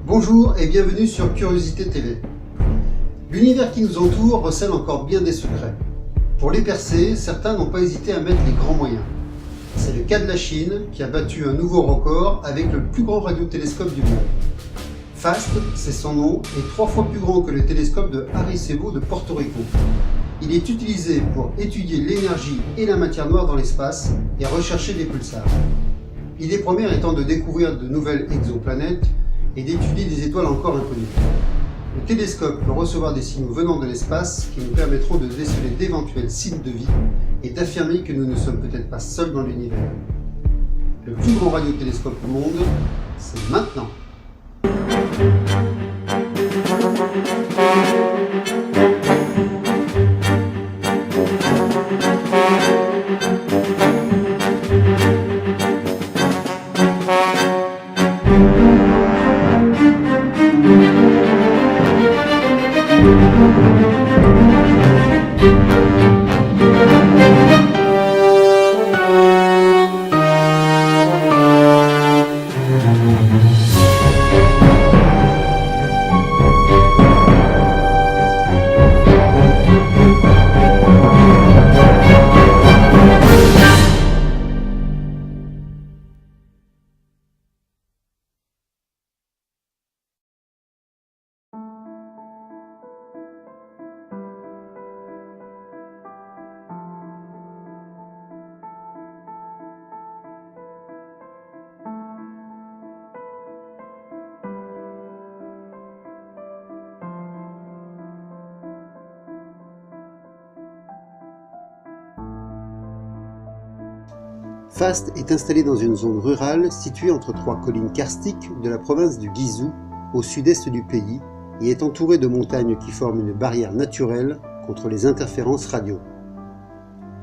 Bonjour et bienvenue sur Curiosité TV. L'univers qui nous entoure recèle encore bien des secrets. Pour les percer, certains n'ont pas hésité à mettre les grands moyens. C'est le cas de la Chine qui a battu un nouveau record avec le plus grand radiotélescope du monde. FAST, c'est son nom, est 3 fois plus grand que le télescope de Arecibo de Porto Rico. Il est utilisé pour étudier l'énergie et la matière noire dans l'espace et rechercher des pulsars. L'idée première étant de découvrir de nouvelles exoplanètes et d'étudier des étoiles encore inconnues. Le télescope peut recevoir des signaux venant de l'espace qui nous permettront de déceler d'éventuels signes de vie et d'affirmer que nous ne sommes peut-être pas seuls dans l'univers. Le plus grand radiotélescope au monde, c'est maintenant. FAST est installé dans une zone rurale située entre 3 collines karstiques de la province du Guizhou, au sud-est du pays, et est entouré de montagnes qui forment une barrière naturelle contre les interférences radio.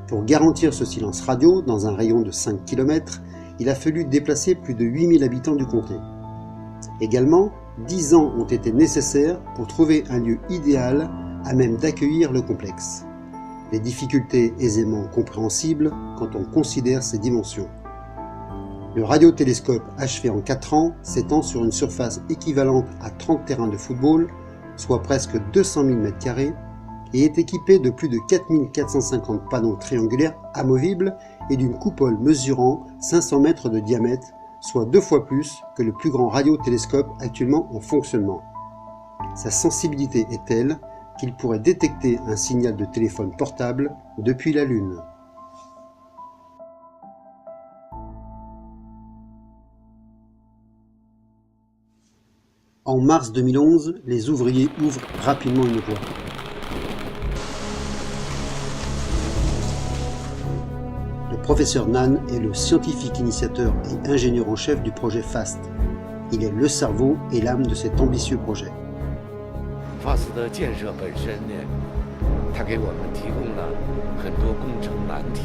Pour garantir ce silence radio dans un rayon de 5 km, il a fallu déplacer plus de 8000 habitants du comté. Également, 10 ans ont été nécessaires pour trouver un lieu idéal à même d'accueillir le complexe. Des difficultés aisément compréhensibles quand on considère ses dimensions. Le radiotélescope, achevé en 4 ans, s'étend sur une surface équivalente à 30 terrains de football, soit presque 200 000 m², et est équipé de plus de 4450 panneaux triangulaires amovibles et d'une coupole mesurant 500 mètres de diamètre, soit 2 fois plus que le plus grand radiotélescope actuellement en fonctionnement. Sa sensibilité est telle qu'il pourrait détecter un signal de téléphone portable depuis la Lune. En mars 2011, les ouvriers ouvrent rapidement une voie. Le professeur Nan est le scientifique initiateur et ingénieur en chef du projet FAST. Il est le cerveau et l'âme de cet ambitieux projet. FAST 的建设本身呢，它给我们提供了很多工程难题。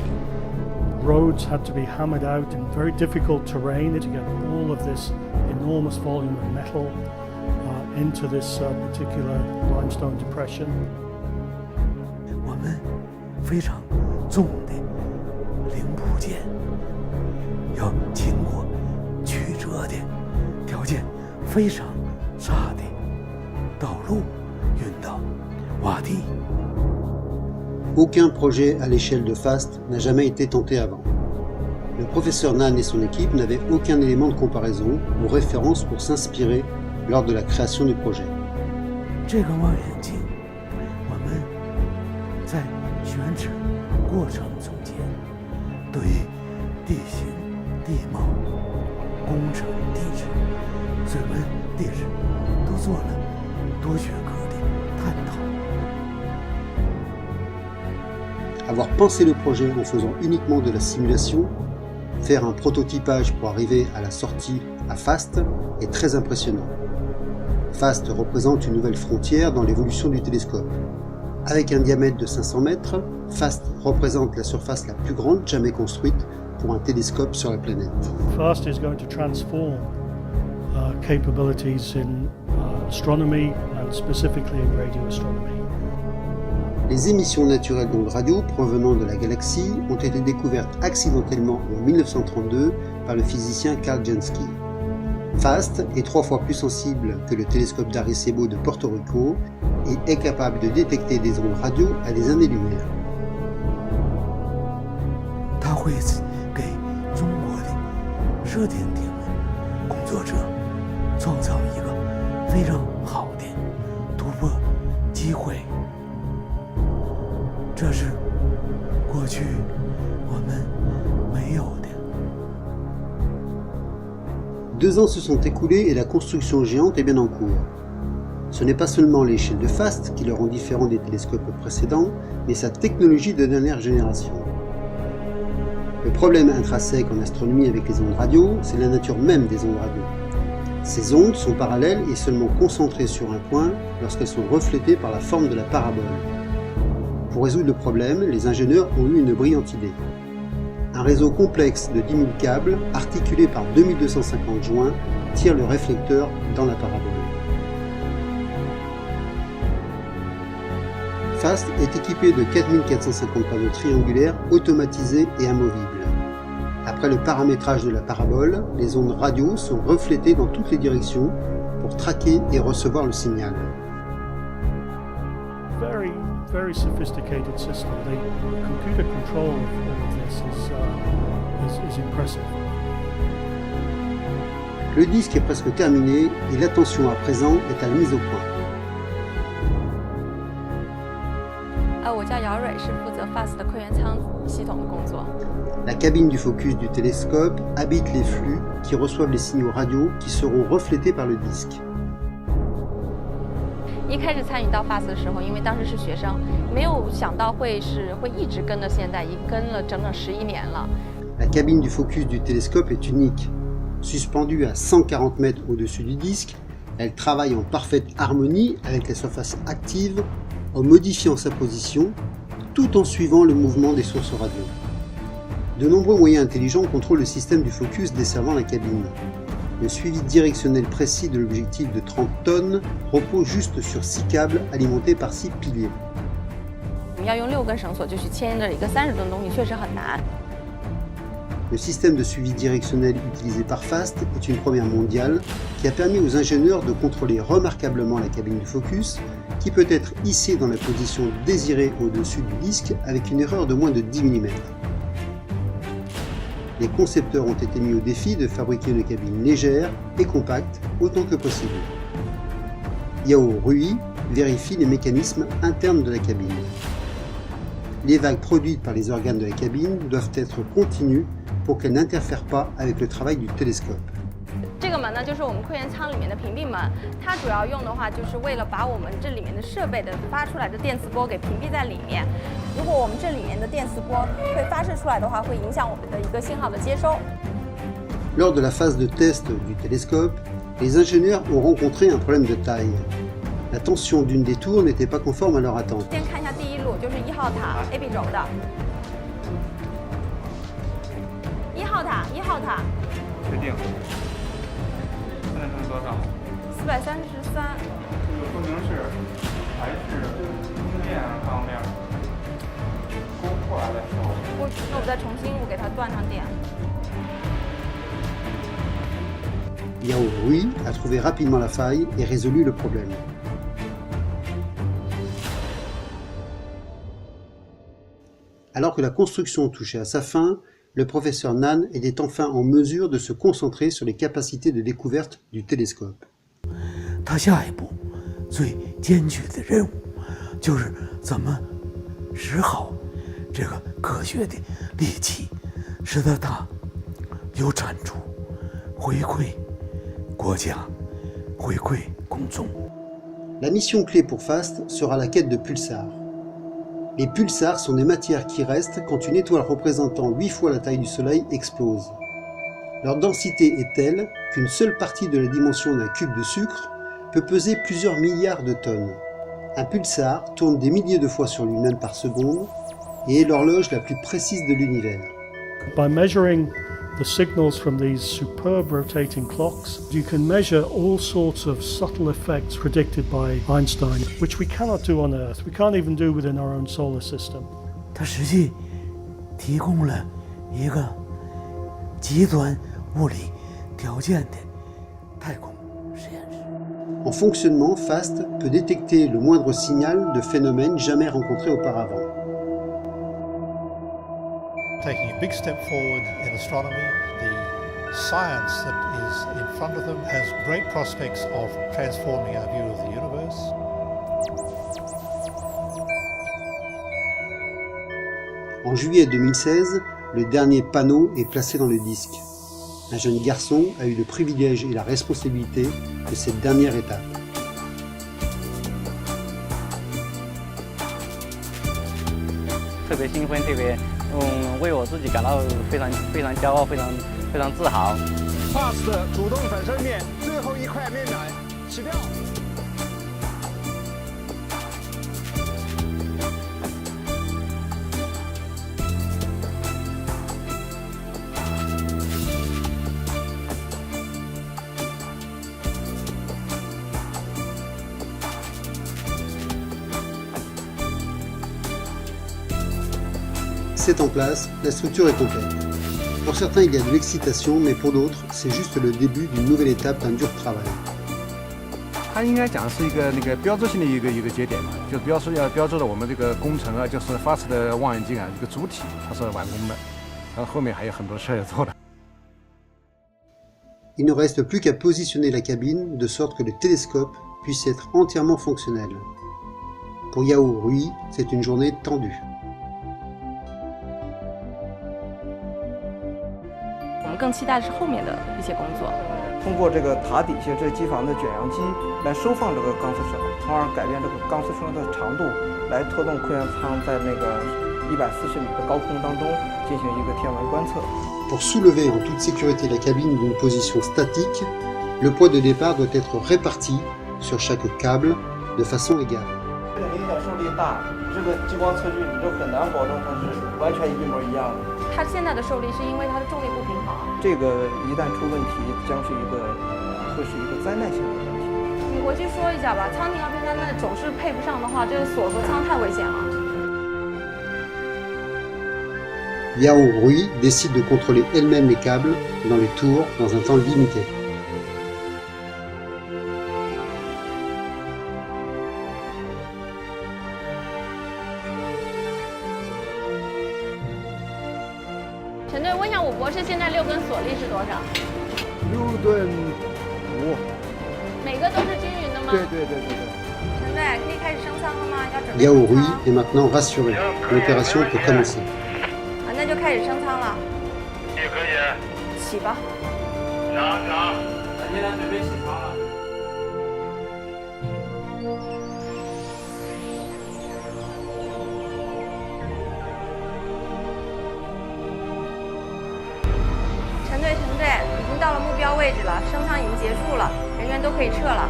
Roads had to be hammered out in very difficult terrain to get all of this enormous volume of metal into this particular limestone depression. 我们非常重的零部件要经过曲折的条件非常差的道路运到洼地。 Aucun projet à l'échelle de FAST n'a jamais été tenté avant. Le professeur Nan et son équipe n'avaient aucun élément de comparaison ou référence pour s'inspirer lors de la création du projet. 这个望远镜，我们在选址过程中间，对地形、地貌、工程地质、水文地质都做了多学科的探讨。 Avoir pensé le projet en faisant uniquement de la simulation, faire un prototypage pour arriver à la sortie à FAST est très impressionnant. FAST représente une nouvelle frontière dans l'évolution du télescope. Avec un diamètre de 500 mètres, FAST représente la surface la plus grande jamais construite pour un télescope sur la planète. FAST is going to transform capabilities in astronomy and specifically in radio astronomy. Les émissions naturelles d'ondes radio provenant de la galaxie ont été découvertes accidentellement en 1932 par le physicien Karl Jansky. FAST est 3 fois plus sensible que le télescope d'Arecibo de Porto Rico et est capable de détecter des ondes radio à des années-lumière. 它会给中国的热点天文工作者创造一个非常好的突破机会。这是过去我们没有的。2 ans se sont écoulés et la construction géante est bien en cours. Ce n'est pas seulement l'échelle de FAST qui le rend différent des télescopes précédents, mais sa technologie de dernière génération. Le problème intrinsèque en astronomie avec les ondes radio, c'est la nature même des ondes radio. Ces ondes sont parallèles et seulement concentrées sur un point lorsqu'elles sont reflétées par la forme de la parabole. Pour résoudre le problème, les ingénieurs ont eu une brillante idée. Un réseau complexe de 10 000 câbles, articulés par 2250 joints, tire le réflecteur dans la parabole. FAST est équipé de 4450 panneaux triangulaires automatisés et amovibles. Après le paramétrage de la parabole, les ondes radio sont reflétées dans toutes les directions pour traquer et recevoir le signal. Very sophisticated system. The computer control of all of this is impressive. Le disque est presque terminé et l'attention à présent est à la mise au point. 我叫姚蕊，是负责 FAST 的馈源舱系统的工作。 La cabine du focus du télescope habite les flux qui reçoivent les signaux radio qui seront reflétés par le disque. 一开始参与到 FAST 的时候，因为当时是学生，没有想到会一直跟到现在，已经跟了整整11年了。 La cabine du focus du télescope est unique. Suspendue à 140 mètres au-dessus du disque, elle travaille en parfaite harmonie avec la surface active en modifiant sa position tout en suivant le mouvement des sources radio. De nombreux moyens intelligents contrôlent le système du focus desservant la cabine. Le suivi directionnel précis de l'objectif de 30 tonnes repose juste sur 6 câbles alimentés par 6 piliers. 我们要用6根绳索就去牵着一个30吨的东西，确实很难。 Le système de suivi directionnel utilisé par FAST est une première mondiale qui a permis aux ingénieurs de contrôler remarquablement la cabine du focus qui peut être hissée dans la position désirée au-dessus du disque avec une erreur de moins de 10 mm. Les concepteurs ont été mis au défi de fabriquer une cabine légère et compacte autant que possible. Yao Rui vérifie les mécanismes internes de la cabine. Les vagues produites par les organes de la cabine doivent être continues pour qu'elles n'interfèrent pas avec le travail du télescope. 这个门呢，就是我们馈源舱里面的屏蔽门，它主要用的话，就是为了把我们这里面的设备的发出来的电磁波给屏蔽在里面。如果我们这里面的电磁波会发射出来的话，会影响我们的一个信号的接收。 Lors de la phase de test du télescope, les ingénieurs ont rencontré un problème de taille. La tension d'une des tours n'était pas conforme à leur attente. 先看一下第一路，就是1号塔 AB 轴的。1号塔，确定。现在是多少433。这个说明是还是经验方面勾过来的时候。那我再重新给它断上电。 Yao Rui a trouvé rapidement la faille et résolu le problème. Alors que la construction touchait à sa fin, le professeur Nan était enfin en mesure de se concentrer sur les capacités de découverte du télescope. 他下一步最艰巨的任务就是怎么使好这个科学的利器，使得它有产出，回馈国家，回馈公众。 La mission clé pour FAST sera la quête de pulsars. Les pulsars sont des matières qui restent quand une étoile représentant 8 fois la taille du Soleil explose. Leur densité est telle qu'une seule partie de la dimension d'un cube de sucre peut peser plusieurs milliards de tonnes. Un pulsar tourne des milliers de fois sur lui-même par seconde et est l'horloge la plus précise de l'univers. By measuring the signals from these superb rotating clocks, you can measure all sorts of subtle effects predicted by Einstein, which we cannot do on Earth. We can't even do within our own solar system. 它实际提供了一个极端物理条件的 fonctionnement, FAST peut détecter le moindre signal de phénomènes jamais rencontrés auparavant. Taking a big step forward in astronomy, the science that is in front of them has great prospects of transforming our view of the universe. En juillet 2016, le dernier panneau est placé dans le disque. Un jeune garçon a eu le privilège et la responsabilité de cette dernière étape. 特别兴奋，特别为我自己感到非常骄傲，非常自豪。FAST 的主动反身面最后一块面板起掉。C'est en place, la structure est complète. Pour certains, il y a de l'excitation, mais pour d'autres, c'est juste le début d'une nouvelle étape d'un dur travail. 它应该讲是一个标志性的一个节点嘛，就标志了我们这个工程啊，就是 FAST 的望远镜啊一个主体，它是完工的，然后后面还有很多事要做的。 Il ne reste plus qu'à positionner la cabine de sorte que le télescope puisse être entièrement fonctionnel. Pour Yao Rui, c'est une journée tendue. 我们更期待的是后面的一些工作。通过这个塔底下这机房的卷扬机来收放这个钢丝绳，从而改变这个钢丝绳的长度，来拖动馈源舱在那个140米的高空当中进行一个天文观测。 Pour soulever en toute sécurité la cabine d'une position statique, le poids de départ doit être réparti sur chaque câble de façon égale. 这个明显受力大，这个激光测距你就很难保证它是完全一模一样的。它现在的受力是因为它的重力不平衡。这个一旦出问题，将是一个会是一个灾难性的问题。你回去说一下吧，舱顶要偏在那总是配不上的话，这个锁和舱太危险了。 Yao Rui décide de contrôler elle-même les câbles dans les tours dans un temps limité.陈队，问一下我博士现在6根锁力是多少6吨5。每个都是均匀的吗？对。陈队，可以开始升舱了吗？要准备 Yao 升 Rui 舱。 est maintenant rassuré. L'opération peut commencer. 那就开始升舱了。也可以。起吧。涨。现在准备起床了。陈队，已经到了目标位置了，升舱已经结束了，人员都可以撤了。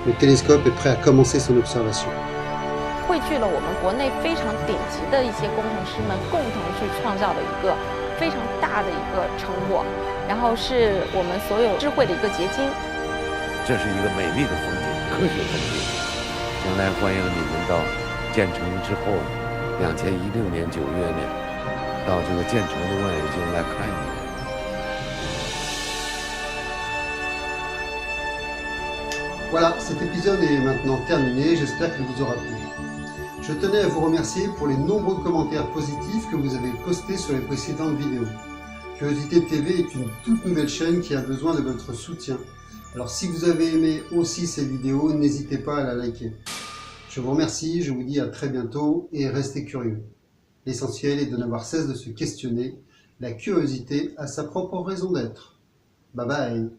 Le télescope est prêt à commencer son observation. 汇聚了我们国内非常顶级的一些工程师们共同去创造的一个非常大的一个成果，然后是我们所有智慧的一个结晶。这是一个美丽的风景，科学风景。将来欢迎你们到建成之后，2016年9月呢，到这个建成的望远镜来看一看。 Voilà, cet épisode est maintenant terminé, j'espère qu'il vous aura plu. Je tenais à vous remercier pour les nombreux commentaires positifs que vous avez postés sur les précédentes vidéos. Curiosité TV est une toute nouvelle chaîne qui a besoin de votre soutien. Alors si vous avez aimé aussi cette vidéo, n'hésitez pas à la liker. Je vous remercie, je vous dis à très bientôt et restez curieux. L'essentiel est de n'avoir cesse de se questionner. La curiosité a sa propre raison d'être. Bye bye.